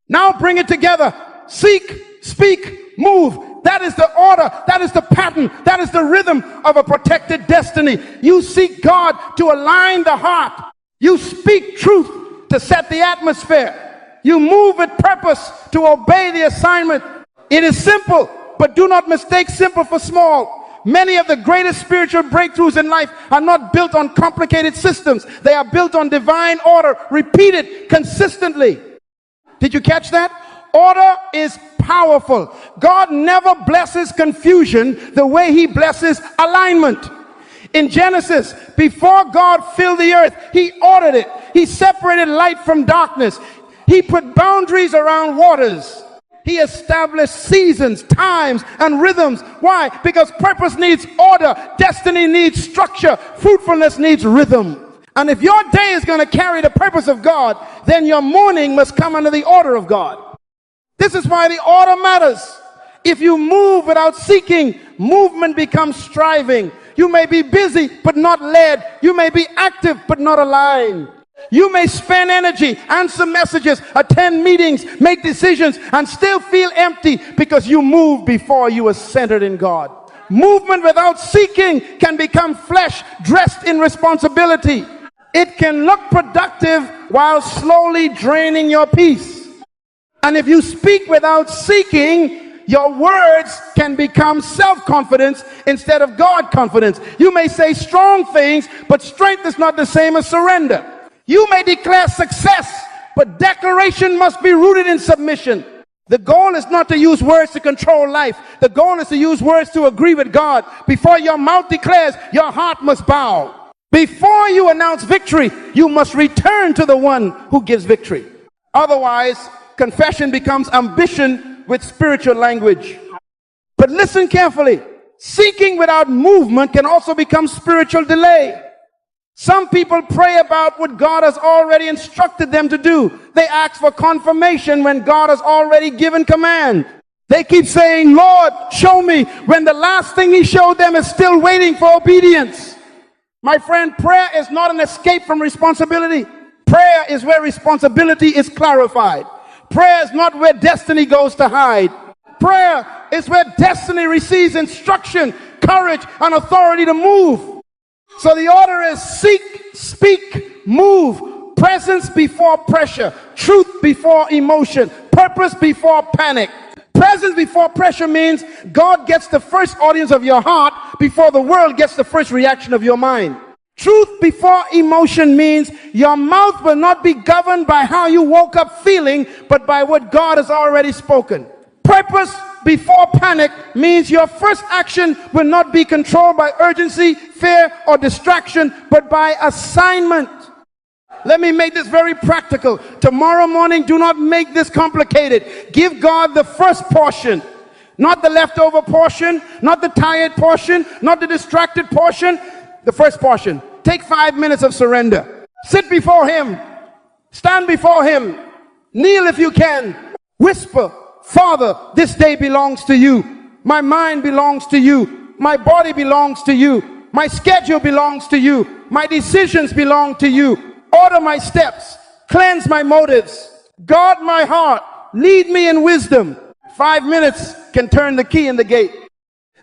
Now bring it together. Seek, speak, move. That is the order. That is the pattern. That is the rhythm of a protected destiny. You seek God to align the heart. You speak truth to set the atmosphere. You move with purpose to obey the assignment. It is simple, but do not mistake simple for small. Many of the greatest spiritual breakthroughs in life are not built on complicated systems. They are built on divine order, repeated consistently. Did you catch that? Order is powerful. God never blesses confusion the way he blesses alignment. In Genesis, before God filled the earth, he ordered it. He separated light from darkness. He put boundaries around waters. He established seasons, times, and rhythms. Why? Because purpose needs order. Destiny needs structure. Fruitfulness needs rhythm. And if your day is going to carry the purpose of God, then your morning must come under the order of God. This is why the order matters. If you move without seeking, movement becomes striving. You may be busy, but not led. You may be active, but not aligned. You may spend energy, answer messages, attend meetings, make decisions, and still feel empty because you moved before you were centered in God. Movement without seeking can become flesh dressed in responsibility. It can look productive while slowly draining your peace. And if you speak without seeking, your words can become self-confidence instead of God-confidence. You may say strong things, but strength is not the same as surrender. You may declare success, but declaration must be rooted in submission. The goal is not to use words to control life. The goal is to use words to agree with God. Before your mouth declares, your heart must bow. Before you announce victory, you must return to the one who gives victory. Otherwise, confession becomes ambition with spiritual language. But listen carefully. Seeking without movement can also become spiritual delay. Some people pray about what God has already instructed them to do. They ask for confirmation when God has already given command. They keep saying, Lord, show me, when the last thing he showed them is still waiting for obedience. My friend, prayer is not an escape from responsibility. Prayer is where responsibility is clarified. Prayer is not where destiny goes to hide. Prayer is where destiny receives instruction, courage, and authority to move. So the order is seek, speak, move, presence before pressure, truth before emotion, purpose before panic. Presence before pressure means God gets the first audience of your heart before the world gets the first reaction of your mind. Truth before emotion means your mouth will not be governed by how you woke up feeling, but by what God has already spoken. Purpose before panic means your first action will not be controlled by urgency, fear, or distraction, but by assignment. Let me make this very practical. Tomorrow morning, do not make this complicated. Give God the first portion, not the leftover portion, not the tired portion, not the distracted portion, the first portion. Take 5 minutes of surrender. Sit before him. Stand before him. Kneel if you can. Whisper, Father, this day belongs to you. My mind belongs to you. My body belongs to you. My schedule belongs to you. My decisions belong to you. Order my steps. Cleanse my motives. Guard my heart. Lead me in wisdom. 5 minutes can turn the key in the gate.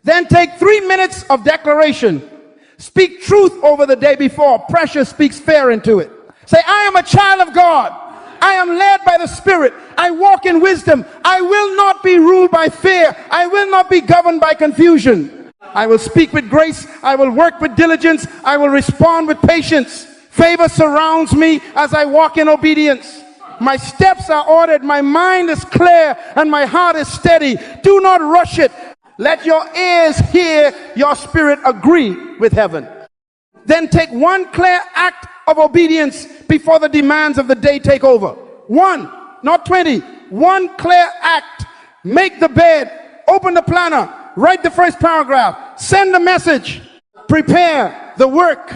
Then take 3 minutes of declaration. Speak truth over the day before. Pressure speaks fear into it. Say, I am a child of God. I am led by the Spirit. I walk in wisdom. I will not be ruled by fear. I will not be governed by confusion. I will speak with grace. I will work with diligence. I will respond with patience. Favor surrounds me as I walk in obedience. My steps are ordered, my mind is clear, and my heart is steady. Do not rush it. Let your ears hear, your spirit agree with heaven. Then take one clear act of obedience before the demands of the day take over. One, not 20. One clear act. Make the bed, open the planner, write the first paragraph, send the message, prepare the work,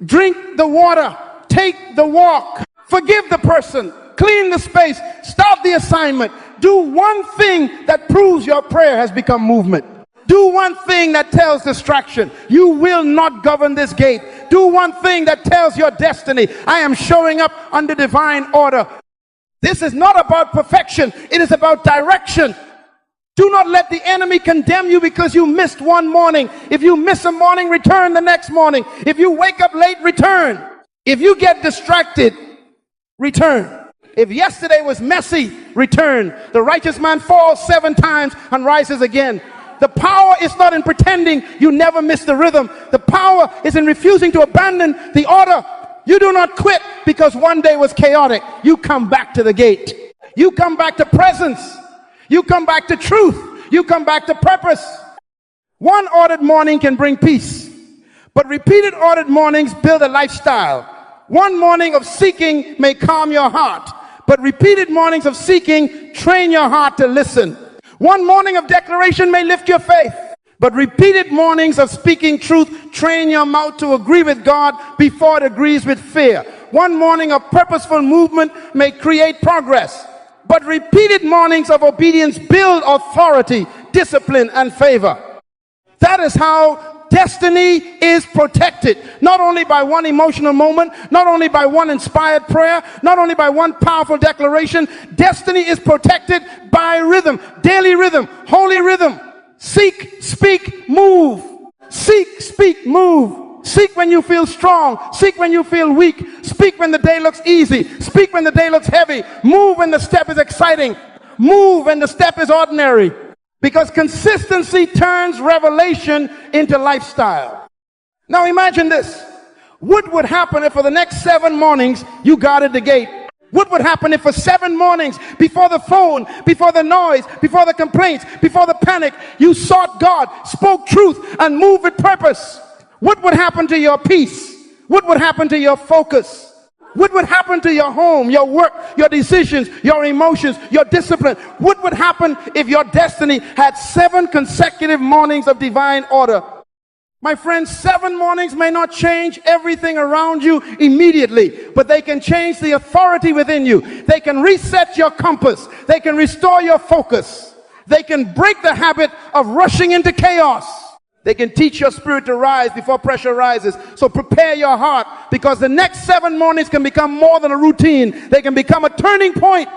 drink the water, take the walk, forgive the person, clean the space, start the assignment. Do one thing that proves your prayer has become movement. Do one thing that tells distraction, you will not govern this gate. Do one thing that tells your destiny, I am showing up under divine order. This is not about perfection, it is about direction. Do not let the enemy condemn you because you missed one morning. If you miss a morning, return the next morning. If you wake up late, return. If you get distracted, return. If yesterday was messy, return. The righteous man falls 7 times and rises again. The power is not in pretending you never miss the rhythm. The power is in refusing to abandon the order. You do not quit because one day was chaotic. You come back to the gate. You come back to presence. You come back to truth. You come back to purpose. One ordered morning can bring peace, but repeated ordered mornings build a lifestyle. One morning of seeking may calm your heart, but repeated mornings of seeking train your heart to listen. One morning of declaration may lift your faith, but repeated mornings of speaking truth train your mouth to agree with God before it agrees with fear. One morning of purposeful movement may create progress, but repeated mornings of obedience build authority, discipline, and favor. That is how destiny is protected, not only by one emotional moment, not only by one inspired prayer, not only by one powerful declaration. Destiny is protected by rhythm, daily rhythm, holy rhythm. Seek, speak, move. Seek, speak, move. Seek when you feel strong. Seek when you feel weak. Speak when the day looks easy. Speak when the day looks heavy. Move when the step is exciting. Move when the step is ordinary. Because consistency turns revelation into lifestyle. Now imagine this. What would happen if for the next 7 mornings you guarded the gate? What would happen if for 7 mornings, before the phone, before the noise, before the complaints, before the panic, you sought God, spoke truth, and moved with purpose? What would happen to your peace? What would happen to your focus? What would happen to your home, your work, your decisions, your emotions, your discipline? What would happen if your destiny had 7 consecutive mornings of divine order? My friends, 7 mornings may not change everything around you immediately, but they can change the authority within you. They can reset your compass. They can restore your focus. They can break the habit of rushing into chaos. They can teach your spirit to rise before pressure rises. So prepare your heart, because the next 7 mornings can become more than a routine. They can become a turning point.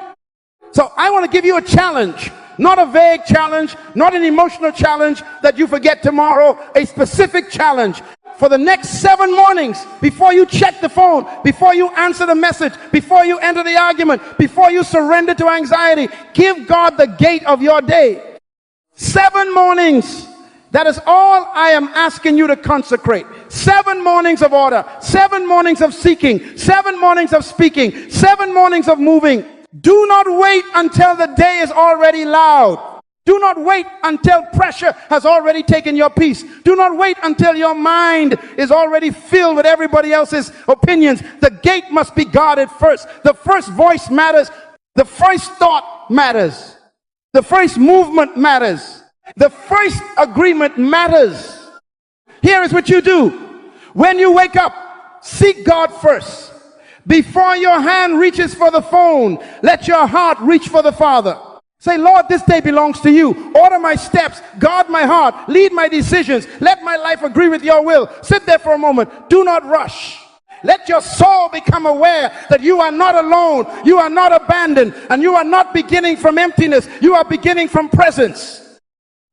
So I want to give you a challenge. Not a vague challenge, not an emotional challenge that you forget tomorrow, a specific challenge. For the next 7 mornings, before you check the phone, before you answer the message, before you enter the argument, before you surrender to anxiety, give God the gate of your day. 7 mornings. That is all I am asking you to consecrate. 7 mornings of order, 7 mornings of seeking, 7 mornings of speaking, 7 mornings of moving. Do not wait until the day is already loud. Do not wait until pressure has already taken your peace. Do not wait until your mind is already filled with everybody else's opinions. The gate must be guarded first. The first voice matters. The first thought matters. The first movement matters. The first agreement matters. Here is what you do. When you wake up, seek God first. Before your hand reaches for the phone, let your heart reach for the Father. Say, Lord, this day belongs to you. Order my steps, guard my heart, lead my decisions. Let my life agree with your will. Sit there for a moment. Do not rush. Let your soul become aware that you are not alone, you are not abandoned, and you are not beginning from emptiness. You are beginning from presence.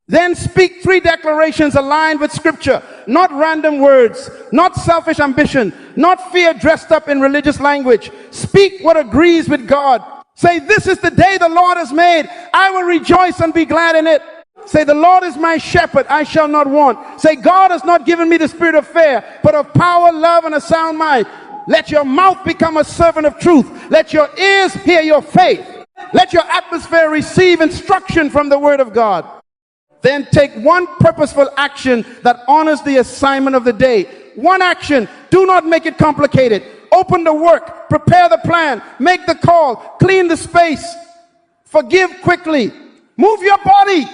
Then speak 3 declarations aligned with scripture, not random words, not selfish ambition, not fear dressed up in religious language. Speak what agrees with God. Say, this is the day the Lord has made. I will rejoice and be glad in it. Say, the Lord is my shepherd, I shall not want. Say, God has not given me the spirit of fear, but of power, love, and a sound mind. Let your mouth become a servant of truth. Let your ears hear your faith. Let your atmosphere receive instruction from the word of God. Then take one purposeful action that honors the assignment of the day. One action. Do not make it complicated. Open the work. Prepare the plan. Make the call. Clean the space. Forgive quickly. Move your body.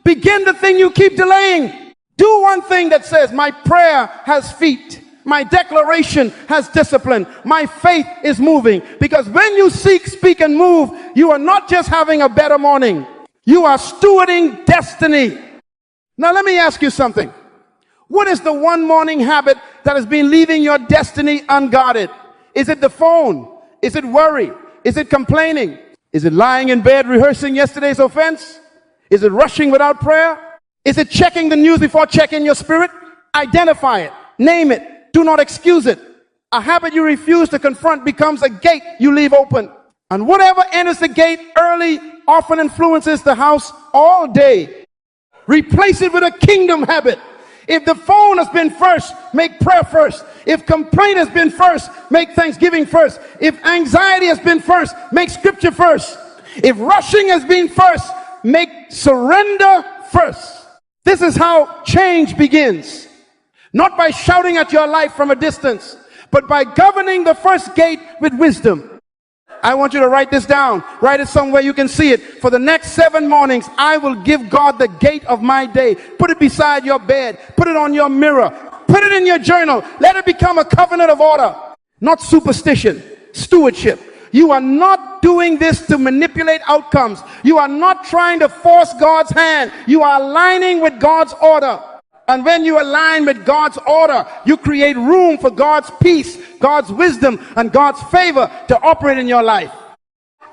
Begin the thing you keep delaying. Do one thing that says, my prayer has feet. My declaration has discipline. My faith is moving. Because when you seek, speak, and move, you are not just having a better morning. You are stewarding destiny. Now let me ask you something. What is the one morning habit that has been leaving your destiny unguarded? Is it the phone? Is it worry? Is it complaining? Is it lying in bed rehearsing yesterday's offense? Is it rushing without prayer? Is it checking the news before checking your spirit? Identify it. Name it. Do not excuse it. A habit you refuse to confront becomes a gate you leave open. And whatever enters the gate early often influences the house all day. Replace it with a kingdom habit. If the phone has been first, make prayer first. If complaint has been first, make thanksgiving first. If anxiety has been first, make scripture first. If rushing has been first, make surrender first. This is how change begins. Not by shouting at your life from a distance, but by governing the first gate with wisdom. I want you to write this down. Write it somewhere you can see it. For the next 7 mornings, I will give God the gate of my day. Put it beside your bed. Put it on your mirror. Put it in your journal. Let it become a covenant of order. Not superstition. Stewardship. You are not doing this to manipulate outcomes. You are not trying to force God's hand. You are aligning with God's order. And when you align with God's order, you create room for God's peace, God's wisdom, and God's favor to operate in your life.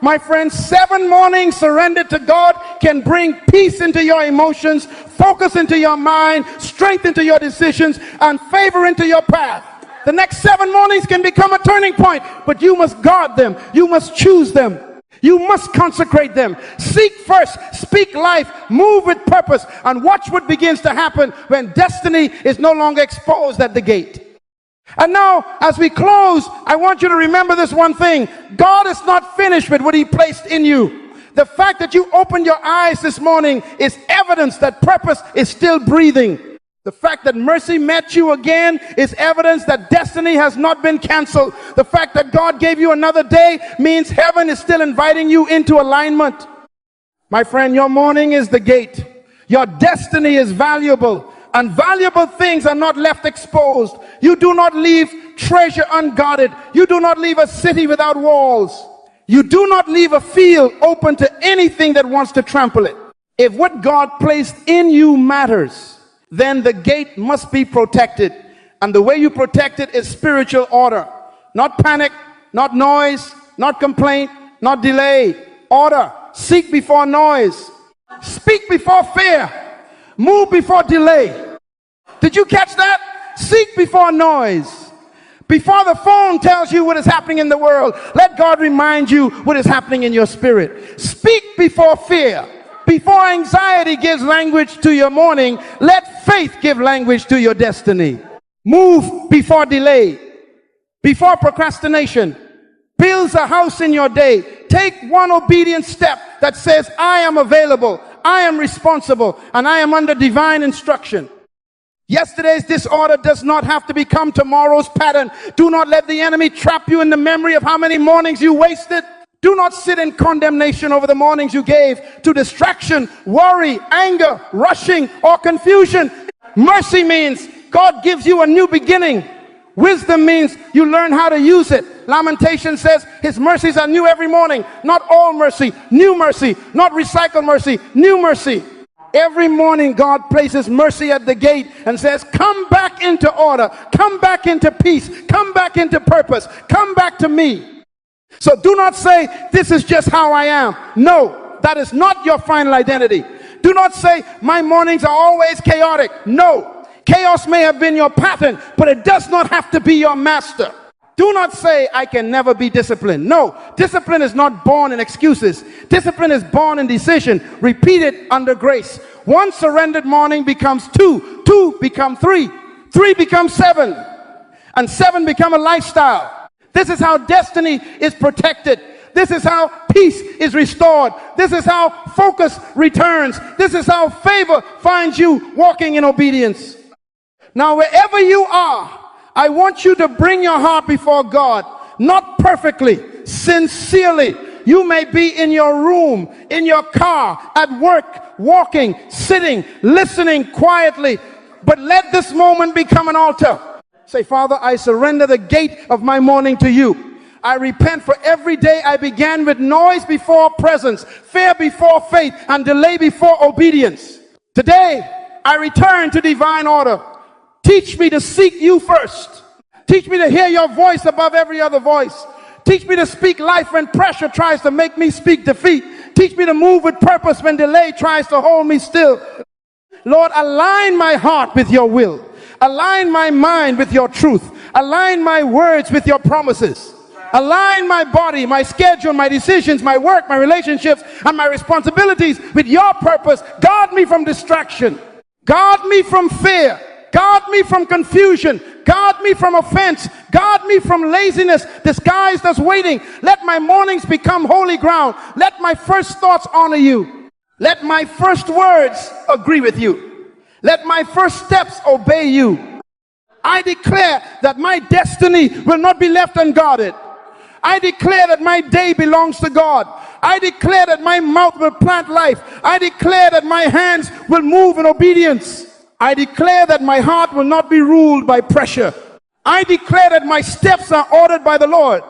My friends, 7 mornings surrendered to God can bring peace into your emotions, focus into your mind, strength into your decisions, and favor into your path. The next 7 mornings can become a turning point, but you must guard them. You must choose them. You must consecrate them. Seek first, speak life, move with purpose, and watch what begins to happen when destiny is no longer exposed at the gate. And now, as we close, I want you to remember this one thing. God is not finished with what He placed in you. The fact that you opened your eyes this morning is evidence that purpose is still breathing. The fact that mercy met you again is evidence that destiny has not been canceled. The fact that God gave you another day means heaven is still inviting you into alignment. My friend, your morning is the gate. Your destiny is valuable, and valuable things are not left exposed. You do not leave treasure unguarded. You do not leave a city without walls. You do not leave a field open to anything that wants to trample it. If what God placed in you matters, then the gate must be protected. And the way you protect it is spiritual order. Not panic, not noise, not complaint, not delay. Order. Seek before noise. Speak before fear. Move before delay. Did you catch that? Seek before noise. Before the phone tells you what is happening in the world, let God remind you what is happening in your spirit. Speak before fear. Before anxiety gives language to your morning, let faith give language to your destiny. Move before delay, before procrastination. Builds a house in your day. Take one obedient step that says, I am available, I am responsible, and I am under divine instruction. Yesterday's disorder does not have to become tomorrow's pattern. Do not let the enemy trap you in the memory of how many mornings you wasted. Do not sit in condemnation over the mornings you gave to distraction, worry, anger, rushing, or confusion. Mercy means God gives you a new beginning. Wisdom means you learn how to use it. Lamentation says His mercies are new every morning. Not all mercy, new mercy. Not recycled mercy, new mercy. Every morning God places mercy at the gate and says, come back into order. Come back into peace. Come back into purpose. Come back to me. So do not say, this is just how I am. No, that is not your final identity. Do not say, my mornings are always chaotic. No, chaos may have been your pattern, but it does not have to be your master. Do not say, I can never be disciplined. No, discipline is not born in excuses. Discipline is born in decision, repeated under grace. One surrendered morning becomes 2, 2 become 3, 3 becomes 7, and 7 become a lifestyle. This is how destiny is protected. This is how peace is restored. This is how focus returns. This is how favor finds you walking in obedience. Now, wherever you are, I want you to bring your heart before God, not perfectly, sincerely. You may be in your room, in your car, at work, walking, sitting, listening quietly, but let this moment become an altar. Say, Father, I surrender the gate of my morning to you. I repent for every day I began with noise before presence, fear before faith, and delay before obedience. Today, I return to divine order. Teach me to seek you first. Teach me to hear your voice above every other voice. Teach me to speak life when pressure tries to make me speak defeat. Teach me to move with purpose when delay tries to hold me still. Lord, align my heart with your will. Align my mind with your truth. Align my words with your promises. Align my body, my schedule, my decisions, my work, my relationships, and my responsibilities with your purpose. Guard me from distraction. Guard me from fear. Guard me from confusion. Guard me from offense. Guard me from laziness disguised as waiting. Let my mornings become holy ground. Let my first thoughts honor you. Let my first words agree with you. Let my first steps obey you. I declare that my destiny will not be left unguarded. I declare that my day belongs to God. I declare that my mouth will plant life. I declare that my hands will move in obedience. I declare that my heart will not be ruled by pressure. I declare that my steps are ordered by the Lord.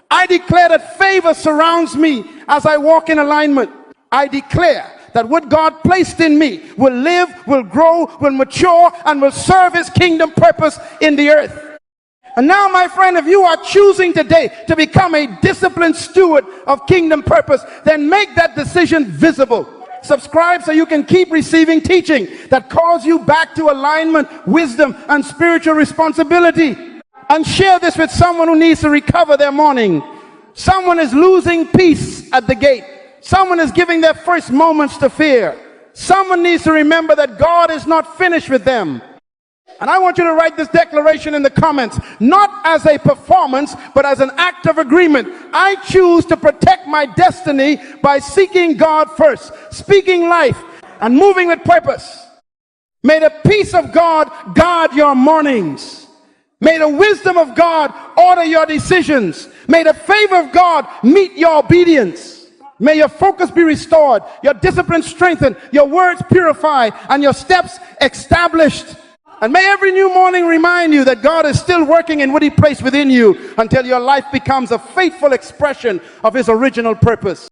I declare that favor surrounds me as I walk in alignment. I declare that what God placed in me will live, will grow, will mature, and will serve his kingdom purpose in the earth. And now, my friend, if you are choosing today to become a disciplined steward of kingdom purpose, then make that decision visible. Subscribe so you can keep receiving teaching that calls you back to alignment, wisdom, and spiritual responsibility. And share this with someone who needs to recover their morning. Someone is losing peace at the gate. Someone is giving their first moments to fear. Someone needs to remember that God is not finished with them. And I want you to write this declaration in the comments, not as a performance, but as an act of agreement. I choose to protect my destiny by seeking God first, speaking life, and moving with purpose. May the peace of God guard your mornings. May the wisdom of God order your decisions. May the favor of God meet your obedience. May your focus be restored, your discipline strengthened, your words purified, and your steps established. And may every new morning remind you that God is still working in what he placed within you until your life becomes a faithful expression of his original purpose.